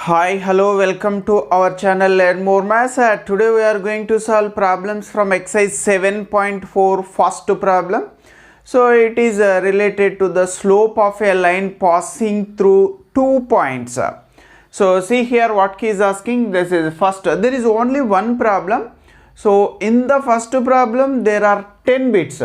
Hi, hello, welcome to our channel Learn More Maths. Today we are going to solve problems from exercise 7.4 first problem. So it is related to the slope of a line passing through 2 points. So see here what he is asking. This is first, there is only one problem. So in the first problem there are 10 bits.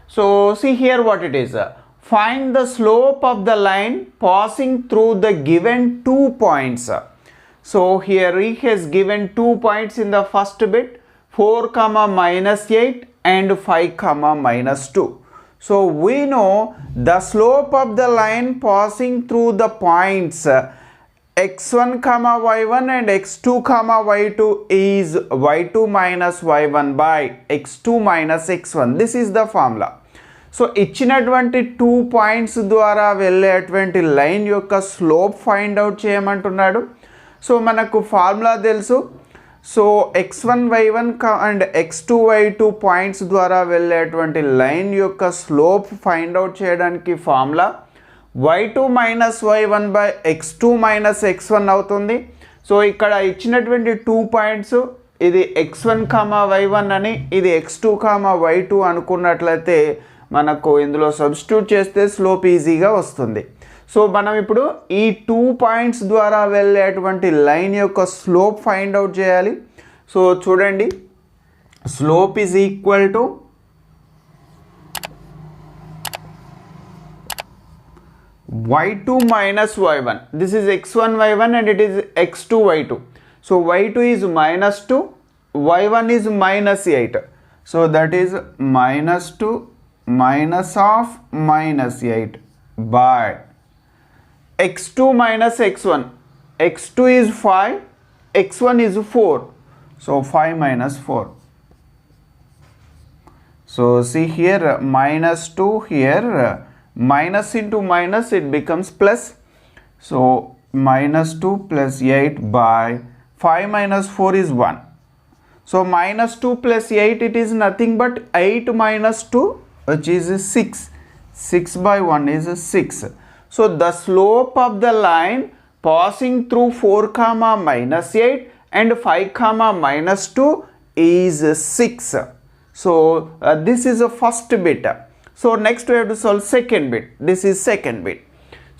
So see here what it is. Find the slope of the line passing through the given 2 points. So here he has given 2 points in the first bit, 4 comma minus 8 and 5 comma minus 2. So we know the slope of the line passing through the points x1 comma y1 and x2 comma y2 is y2 minus y1 by x2 minus x1. This is the formula. So ఇచ్చినటువంటి 2 points ద్వారా వెళ్ళేటువంటి line యొక్క slope find out చేయమంటున్నాడు. So మనకు formula తెలుసు. So x1 y1 and x2 y2 points ద్వారా వెళ్ళేటువంటి line యొక్క స్లోప్ ఫైండ్ అవుట్ చేయడానికి formula y2 minus y1 by x2 minus x1 అవుతుంది. సో ఇక్కడ ఇచ్చినటువంటి 2 పాయింట్స్ ఇది x1 కామా y1 అని, ఇది x2 కామా y2 అనుకున్నట్లయితే మనకు ఇందులో సబ్స్టిట్యూట్ చేస్తే స్లోప్ ఈజీగా వస్తుంది. సో మనం ఇప్పుడు ఈ 2 పాయింట్స్ ద్వారా వెళ్ళేటువంటి లైన్ యొక్క స్లోప్ ఫైండ్ అవుట్ చేయాలి. సో చూడండి, slope is equal to y2 minus y1. This is x1 y1 and it is x2 y2. So y2 is minus 2, y1 is minus 8. So that is minus 2 minus of minus 8 by x2 minus x1. x2 is 5, x1 is 4. So 5 minus 4. So see here minus 2 here, minus into minus it becomes plus. So minus 2 plus 8 by 5 minus 4 is 1. So minus 2 plus 8 it is nothing but 8 minus 2, which is 6. 6 by 1 is 6. So the slope of the line passing through 4 comma minus 8 and 5 comma minus 2 is 6. So this is the first bit. So next we have to solve second bit. This is second bit.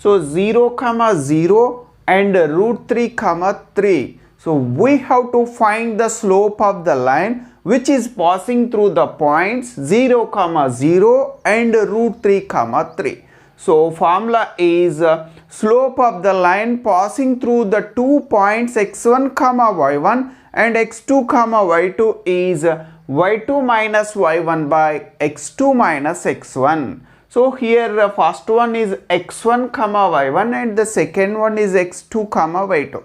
So 0 comma 0 and root 3 comma 3. So we have to find the slope of the line which is passing through the points 0 comma 0 and root 3 comma 3. So formula is slope of the line passing through the 2 points x1 comma y1 and x2 comma y2 is y2 minus y1 by x2 minus x1. So here the first one is x1 comma y1 and the second one is x2 comma y2.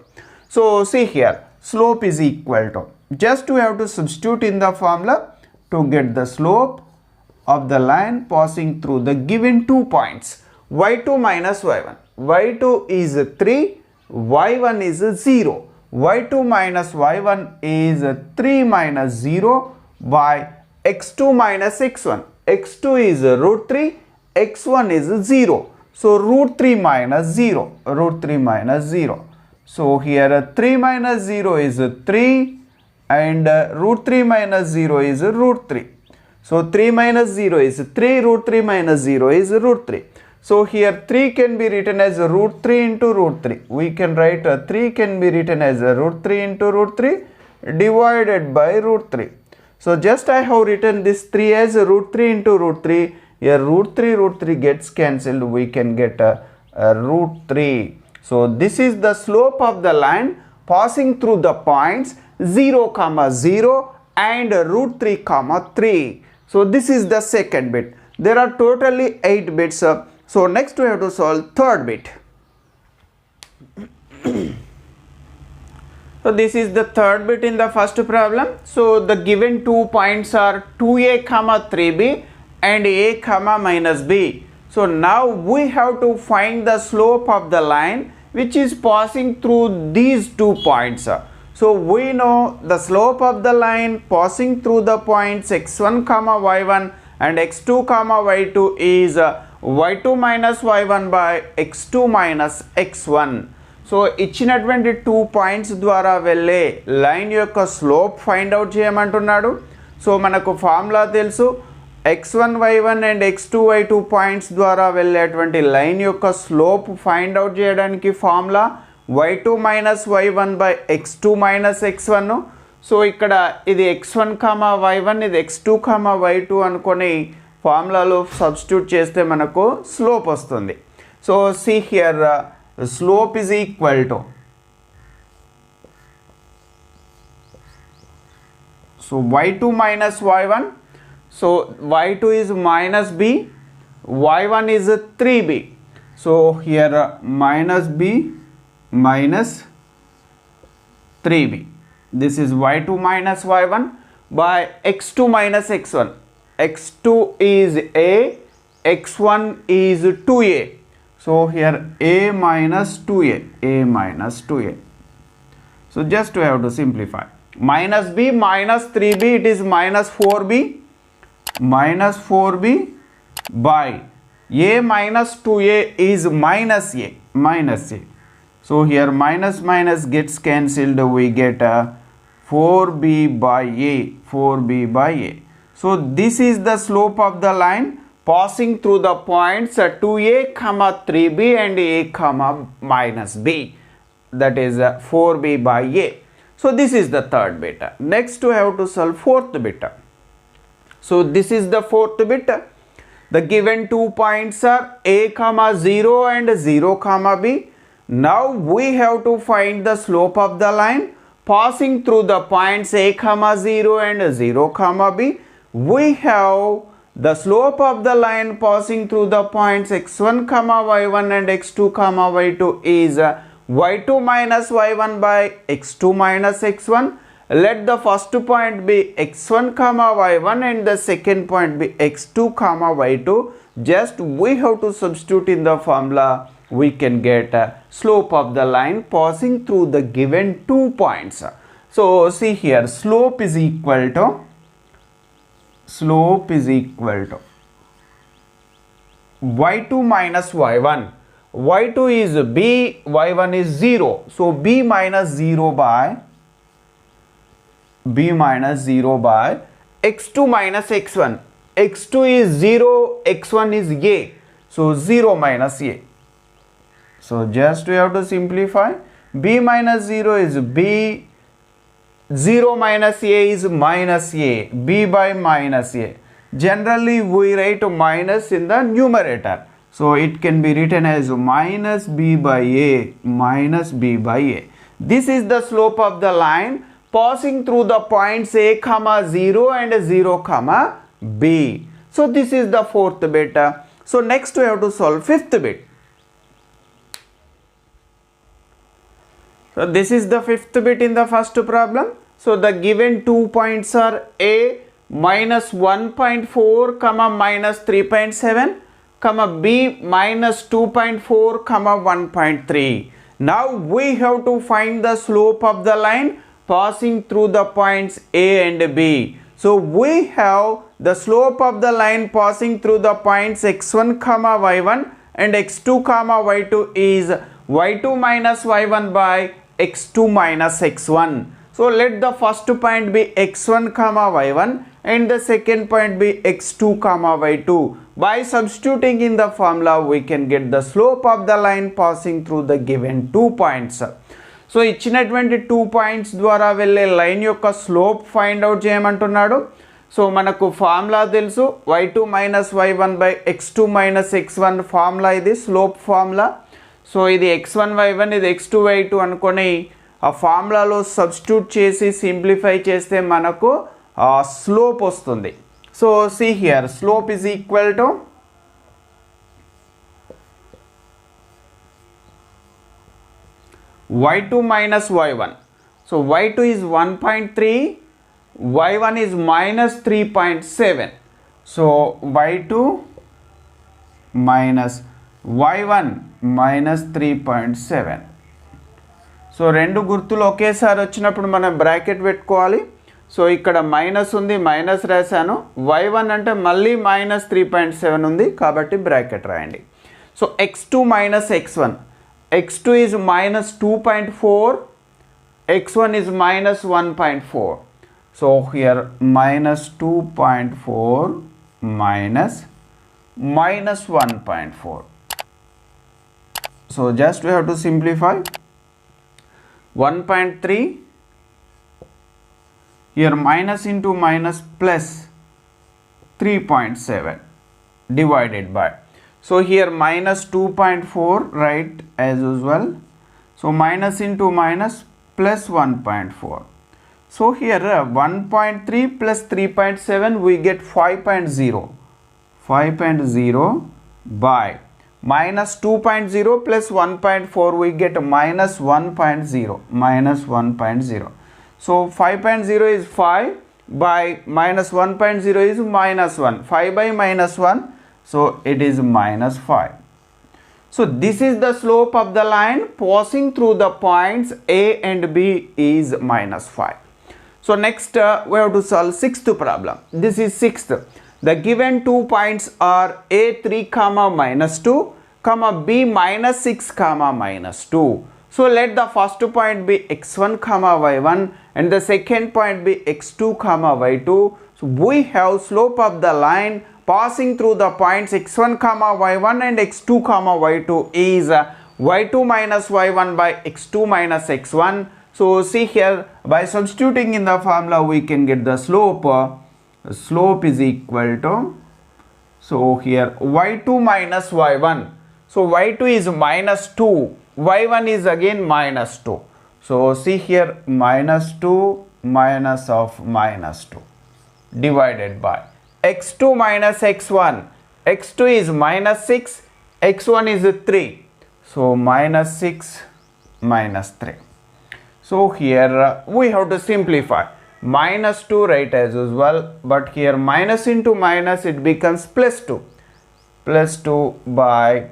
So see here, slope is equal to, just we have to substitute in the formula to get the slope of the line passing through the given 2 points y2 minus y1. y2 is 3, y1 is 0. y2 minus y1 is 3 minus 0 by x2 minus x1. x2 is root 3, x1 is 0. So root 3 minus 0, root 3 minus 0. So here 3 minus 0 is 3 and root 3 minus 0 is root 3. So 3 minus 0 is 3, root 3 minus 0 is root 3. So here 3 can be written as root 3 into root 3. We can write 3 can be written as root 3 into root 3 divided by root 3. So just I have written this 3 as root 3 into root 3. Here root 3 gets cancelled. We can get root 3. So this is the slope of the line passing through the points 0 comma 0 and root 3 comma 3. So this is the second bit. There are totally 8 bits. So next we have to solve third bit. So this is the third bit in the first problem. So the given 2 points are 2a comma 3b and a comma minus b. So now we have to find the slope of the line which is passing through these 2 points. So we know the slope of the line passing through the points x1 comma y1 and x2 comma y2 is y2 minus y1 by x2 minus x1. So ఇచ్చినటువంటి 2 points ద్వారా వెళ్ళే line యొక్క slope find out చేయమంటున్నాడు. So మనకు formula తెలుసు, x1 y1 and x2 y2 points ద్వారా వెళ్ళేటువంటి line యొక్క స్లోప్ ఫైండ్ అవుట్ చేయడానికి formula y2 minus y1 by x2 minus x1. So ఇక్కడ ఇది x1 కామా y1, ఇది x2 కామా y2 అనుకొని ఫార్ములాలో సబ్స్టిట్యూట్ చేస్తే మనకు స్లోప్ వస్తుంది. So see here slope is equal to, so y2 minus y1, so y2 is minus b, y1 is 3b. So here minus b minus 3b. This is y2 minus y1 by x2 minus x1. x2 is a, x1 is 2a. So here a minus 2a, a minus 2a. So just to have to simplify. Minus b minus 3b, it is minus 4b, minus 4b by a minus 2a is minus a, minus a. So here minus minus gets cancelled, we get 4b by a, 4b by a. So this is the slope of the line passing through the points 2a comma 3b and a comma minus b, that is 4b by a. So this is the third bit. Next we have to solve fourth bit. So this is the fourth bit. The given 2 points are a comma 0 and 0 comma b. Now we have to find the slope of the line passing through the points a comma 0 and 0 comma b. We have the slope of the line passing through the points x1 comma y1 and x2 comma y2 is y2 minus y1 by x2 minus x1. Let the first point be x1 comma y1 and the second point be x2 comma y2. Just we have to substitute in the formula, we can get slope of the line passing through the given 2 points. So see here, slope is equal to y2 minus y1. y2 is b, y1 is 0. So b minus 0 by x2 minus x1. x2 is 0, x1 is a. So 0 minus a. So just we have to simplify. B minus 0 is b, 0 minus a is minus a, b by minus a. Generally we write minus in the numerator. So it can be written as minus b by a, minus b by a. This is the slope of the line passing through the points a comma 0 and 0 comma b. So this is the fourth bit. So next we have to solve fifth bit. So this is the fifth bit in the first problem. So the given 2 points are a minus 1.4 comma minus 3.7 comma b minus 2.4 comma 1.3. Now we have to find the slope of the line passing through the points a and b. So we have the slope of the line passing through the points x1 comma y1 and x2 comma y2 is y2 minus y1 by x2 minus x1. So let the first point be x1 comma y1 and the second point be x2 comma y2. By substituting in the formula, we can get the slope of the line passing through the given 2 points. So ఇచ్చినటువంటి 2 points ద్వారా వెళ్ళే line యొక్క slope find out చేయమంటున్నాడు. So మనకు formula తెలుసు, y2 minus y1 by x2 minus x1 formula, ఇది slope formula. So ఇది x1 y1, ఇది x2 y2 అనుకొని ఆ ఫార్ములాలో సబ్స్టిట్యూట్ చేసి సింప్లిఫై చేస్తే మనకు స్లోప్ వస్తుంది. So see here, slope is equal to y2 minus y1. So y2 is 1.3, y1 is minus 3.7. So y2 minus y1 minus 3.7. So రెండు గుర్తులు ఒకేసారి వచ్చినప్పుడు మనం బ్రాకెట్ పెట్టుకోవాలి. సో ఇక్కడ మైనస్ ఉంది, మైనస్ రాశాను. y1 అంటే మళ్ళీ minus 3.7 ఉంది కాబట్టి బ్రాకెట్ రాయండి. So x2 minus x1. x2 is minus 2.4, x1 is minus 1.4. So here minus 2.4 minus 1.4. So just we have to simplify. 1.3, here minus into minus plus 3.7 divided by. So here minus 2.4, right, as usual. So minus into minus plus 1.4. So here 1.3 plus 3.7 we get 5.0. 5.0 by minus 2.0 plus 1.4 we get minus 1.0. Minus 1.0. So 5.0 is 5 by minus 1.0 is minus 1. 5 by minus 1. So it is minus 5. So this is the slope of the line passing through the points A and B is minus 5. So next we have to solve sixth problem. This is sixth. The given 2 points are A3 comma minus 2 comma B minus 6 comma minus 2. So let the first point be x1 comma y1 and the second point be x2 comma y2. So we have slope of the line passing through the points x1 comma y1 and x2 comma y2 is y2 minus y1 by x2 minus x1. So see here, by substituting in the formula we can get the slope. Slope is equal to, so here y2 minus y1. So y2 is minus 2, y1 is again minus 2. So see here, minus 2 minus of minus 2 divided by x2 minus x1. x2 is minus 6, x1 is 3. So minus 6 minus 3. So here we have to simplify. Minus 2, right, as usual, but here minus into minus it becomes plus 2. Plus 2 by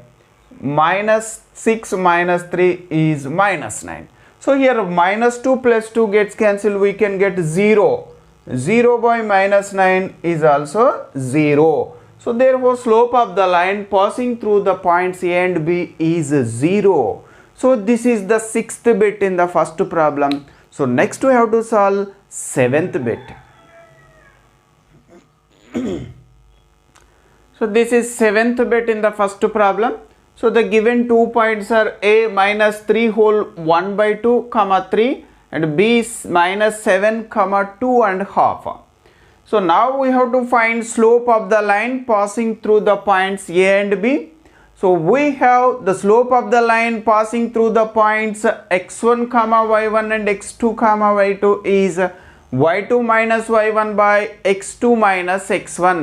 minus 6 minus 3 is minus 9. So here minus 2 plus 2 gets cancelled, we can get 0. 0 by minus 9 is also 0. So therefore slope of the line passing through the points A and B is 0. So this is the sixth bit in the first problem. So next we have to solve seventh bit. So this is seventh bit in the first problem. So the given 2 points are A minus 3 whole 1 by 2 comma 3 and B minus 7 comma 2 and half. So now we have to find slope of the line passing through the points A and B. So we have the slope of the line passing through the points x1 comma y1 and x2 comma y2 is y2 minus y1 by x2 minus x1.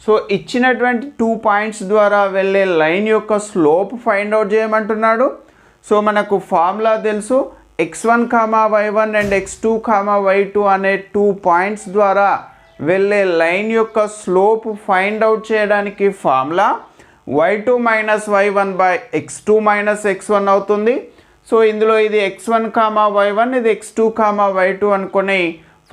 So ఇచ్చినటువంటి 2 points ద్వారా వెళ్ళే line యొక్క slope find out చేయమంటున్నాడు. So మనకు formula తెలుసు, x1 comma y1 and x2 comma y2 అనే 2 points ద్వారా వెళ్ళే లైన్ యొక్క స్లోప్ ఫైండ్ అవుట్ చేయడానికి formula y2 minus y1 by x2 minus x1 అవుతుంది. సో ఇందులో ఇది x1 కామా y1, ఇది x2 కామా y2 అనుకొని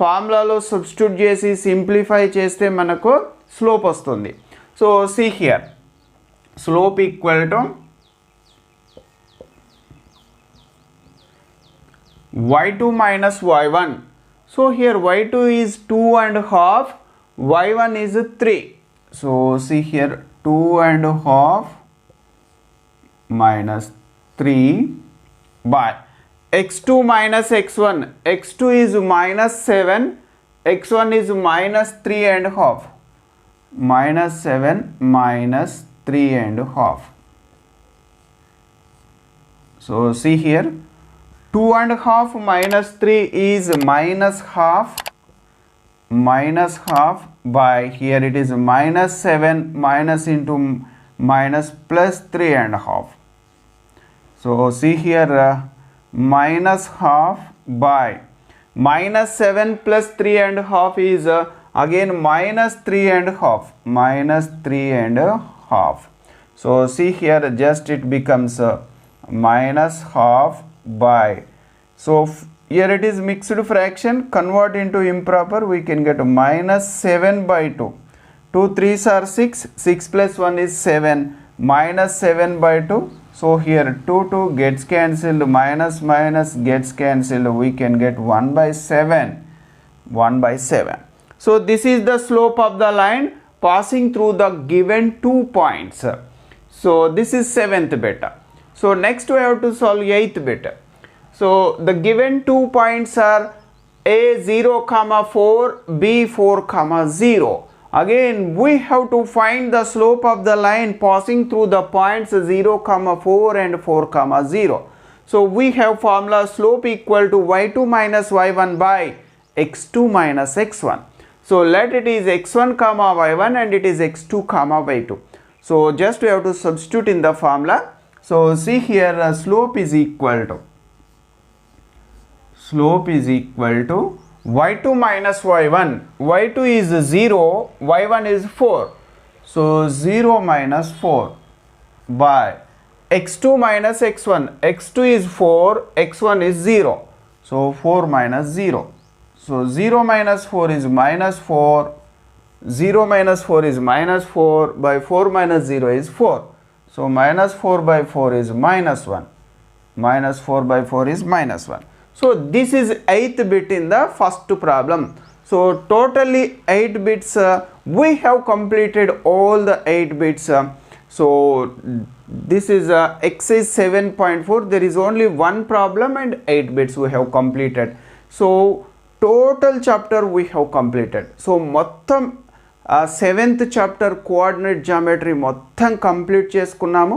ఫార్ములాలో సబ్స్టిట్యూట్ చేసి సింప్లిఫై చేస్తే మనకు స్లోప్ వస్తుంది. So see here, slope equal to y2 minus y1. So here y2 is 2 and half, y1 is 3. So see here, 2 and half minus 3 by x2 minus x1. x2 is minus 7, x1 is minus 3 and half. Minus 7 minus 3 and half. So see here, 2 and half minus 3 is minus half. Minus half by here it is minus 7 minus into minus plus 3 and half. So see here, minus half by minus 7 plus 3 and half is again minus 3 and half. Minus 3 and half. So see here, just it becomes minus half by, so here it is mixed fraction, convert into improper, we can get minus 7 by 2. 2 3s are 6, 6 plus 1 is 7, minus 7 by 2. So here 2 gets cancelled, minus minus gets cancelled, we can get 1 by 7. 1 by 7. So this is the slope of the line passing through the given 2 points. So this is 7th bit. So next we have to solve 8th bit. So the given 2 points are A 0, 4, B 4, 0. Again we have to find the slope of the line passing through the points 0, 4 and 4, 0. So we have formula slope equal to y2 minus y1 by x2 minus x1. So let it is x1 comma y1 and it is x2 comma y2. So just we have to substitute in the formula. So see here slope is equal to y2 minus y1. y2 is 0, y1 is 4. So 0 minus 4 by x2 minus x1. x2 is 4, x1 is 0. So 4 minus 0. So 0 minus 4 is minus 4. 0 minus 4 is minus 4 by 4 minus 0 is 4. So minus 4 by 4 is minus 1. Minus 4 by 4 is minus 1. So this is 8th bit in the first problem. So totally 8 bits. We have completed all the 8 bits. So this is exercise 7.4. There is only one problem and 8 bits we have completed. So total chapter we have completed. So మొత్తం 7th chapter coordinate geometry మొత్తం complete చేసుకున్నాము.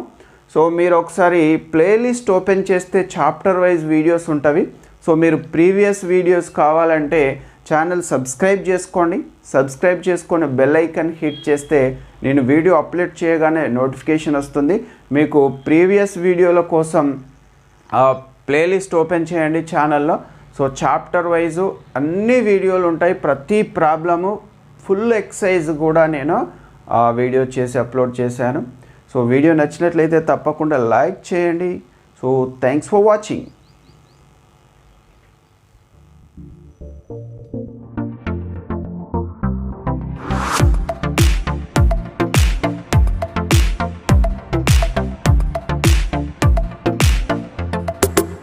So మీరు ఒకసారి playlist open చేస్తే chapter wise videos ఉంటవి. So మీరు previous videos కావాలంటే channel subscribe చేసుకోండి. Subscribe చేసుకొని బెల్ ఐకాన్ హిట్ చేస్తే నేను వీడియో అప్లోడ్ చేయగానే నోటిఫికేషన్ వస్తుంది. మీకు ప్రీవియస్ వీడియోల కోసం ప్లేలిస్ట్ ఓపెన్ చేయండి ఛానల్లో. సో చాప్టర్ వైజు అన్ని వీడియోలు ఉంటాయి. ప్రతి ప్రాబ్లము ఫుల్ ఎక్సర్సైజ్ కూడా నేను వీడియో చేసి అప్లోడ్ చేశాను. సో వీడియో నచ్చినట్లయితే తప్పకుండా లైక్ చేయండి. So thanks for watching.